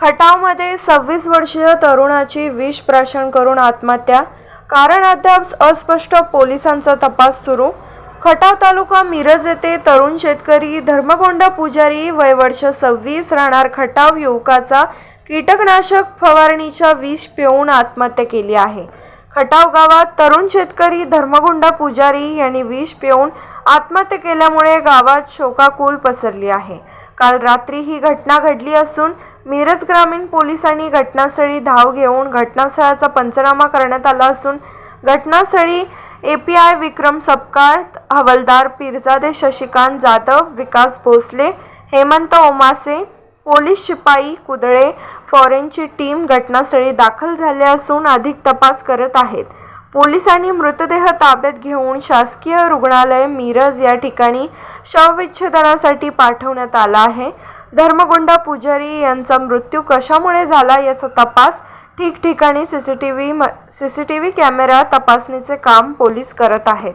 खटावमध्ये 26 वर्षीय तरुणाची विष प्राशन करून आत्महत्या, कारण अद्याप अस्पष्ट, पोलिसांचा तपास सुरू। खटाव तालुका मिरज येथे तरुण शेतकरी धर्मगोंडा पुजारी वय वर्ष 26 राहणार खटाव युवकाचा कीटकनाशक फवारणीचा विष पिऊन आत्महत्या केली आहे। खटाव गावात तरुण शेतकरी धर्मगोंडा पुजारी यांनी विष पिऊन आत्महत्या केल्यामुळे गावात शोकाकूल पसरली आहे। काल रात्री ही घटना घडली असून मिरज ग्रामीण पोलिसांनी घटनास्थळी धाव घेऊन घटनास्थळाचा पंचनामा करण्यात आला असून घटनास्थळी एपीआय विक्रम सपकाळ, हवालदार पीरजादे शशिकांत जाधव, विकास भोसले, हेमंत ओमासे, पोलीस शिपाई कुदळे, फॉरेन्सिक टीम घटनास्थळी दाखल झाले असून अधिक तपास करत आहेत। पोलिसांनी मृतदेह ताब्यात घेऊन शासकीय रुग्णालय मिरज या ठिकाणी शवविच्छेदनासाठी पाठवण्यात आला आहे। धर्मगोंडा पुजारी यांचा मृत्यू कशामुळे झाला याचा तपास ठिकठिकाणी सीसीटीव्ही कॅमेरा तपासणीचे काम पोलीस करत आहेत।